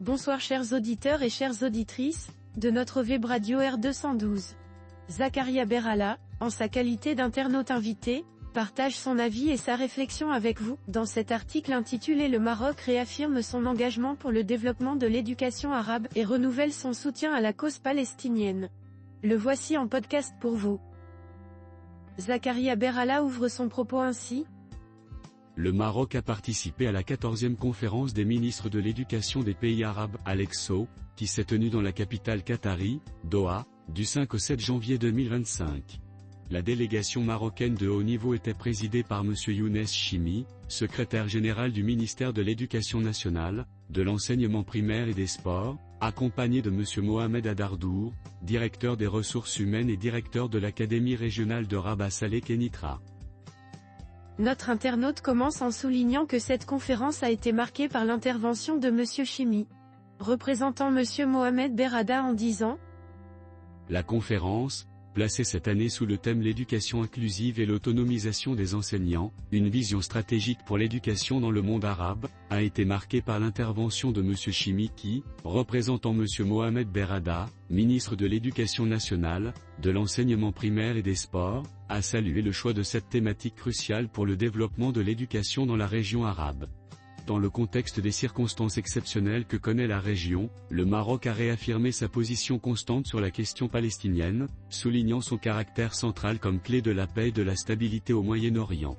Bonsoir chers auditeurs et chères auditrices, de notre web radio R212. Zakaria Berhala, en sa qualité d'internaute invité, partage son avis et sa réflexion avec vous, dans cet article intitulé Le Maroc réaffirme son engagement pour le développement de l'éducation arabe et renouvelle son soutien à la cause palestinienne. Le voici en podcast pour vous. Zakaria Berhala ouvre son propos ainsi. Le Maroc a participé à la 14e conférence des ministres de l'éducation des pays arabes, Alexo, qui s'est tenue dans la capitale qatari, Doha, du 5 au 7 janvier 2025. La délégation marocaine de haut niveau était présidée par M. Younes Chimi, secrétaire général du ministère de l'Éducation nationale, de l'enseignement primaire et des sports, accompagné de M. Mohamed Adardour, directeur des ressources humaines et directeur de l'Académie régionale de Rabat Salé Kenitra. Notre internaute commence en soulignant que cette conférence a été marquée par l'intervention de M. Chimi, représentant M. Mohamed Berhala en disant « La conférence, placée cette année sous le thème l'éducation inclusive et l'autonomisation des enseignants, une vision stratégique pour l'éducation dans le monde arabe, a été marquée par l'intervention de M. Chimi qui, représentant M. Mohamed Berhala, ministre de l'Éducation nationale, de l'enseignement primaire et des sports, a salué le choix de cette thématique cruciale pour le développement de l'éducation dans la région arabe. Dans le contexte des circonstances exceptionnelles que connaît la région, le Maroc a réaffirmé sa position constante sur la question palestinienne, soulignant son caractère central comme clé de la paix et de la stabilité au Moyen-Orient.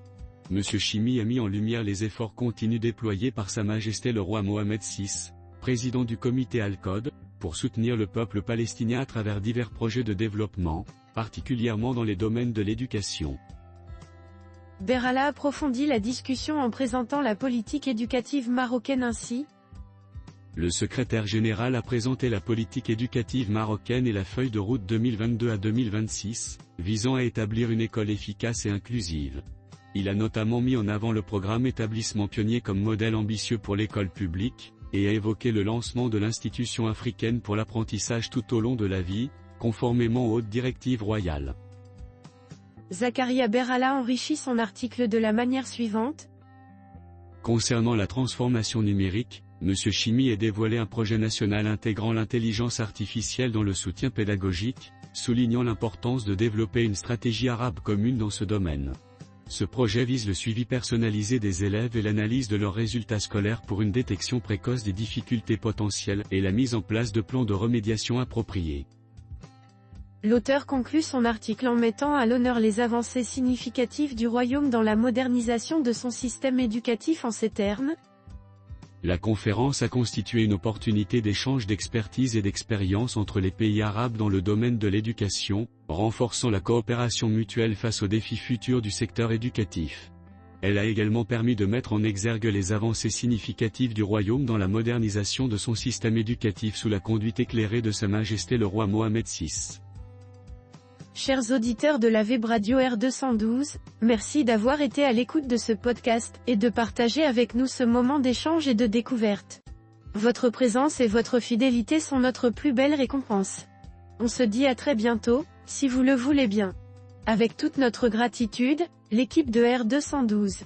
M. Chimi a mis en lumière les efforts continus déployés par Sa Majesté le roi Mohamed VI, président du comité Al-Qod, pour soutenir le peuple palestinien à travers divers projets de développement, particulièrement dans les domaines de l'éducation. Berhala approfondit la discussion en présentant la politique éducative marocaine ainsi. Le secrétaire général a présenté la politique éducative marocaine et la feuille de route 2022 à 2026, visant à établir une école efficace et inclusive. Il a notamment mis en avant le programme Établissement Pionnier comme modèle ambitieux pour l'école publique, et a évoqué le lancement de l'Institution africaine pour l'apprentissage tout au long de la vie, conformément aux hautes directives royales. Zakaria Berhala enrichit son article de la manière suivante. Concernant la transformation numérique, M. Chimi a dévoilé un projet national intégrant l'intelligence artificielle dans le soutien pédagogique, soulignant l'importance de développer une stratégie arabe commune dans ce domaine. Ce projet vise le suivi personnalisé des élèves et l'analyse de leurs résultats scolaires pour une détection précoce des difficultés potentielles et la mise en place de plans de remédiation appropriés. L'auteur conclut son article en mettant à l'honneur les avancées significatives du royaume dans la modernisation de son système éducatif en ces termes. La conférence a constitué une opportunité d'échange d'expertise et d'expérience entre les pays arabes dans le domaine de l'éducation, renforçant la coopération mutuelle face aux défis futurs du secteur éducatif. Elle a également permis de mettre en exergue les avancées significatives du royaume dans la modernisation de son système éducatif sous la conduite éclairée de Sa Majesté le roi Mohamed VI. Chers auditeurs de la web radio R212, merci d'avoir été à l'écoute de ce podcast et de partager avec nous ce moment d'échange et de découverte. Votre présence et votre fidélité sont notre plus belle récompense. On se dit à très bientôt, si vous le voulez bien. Avec toute notre gratitude, l'équipe de R212.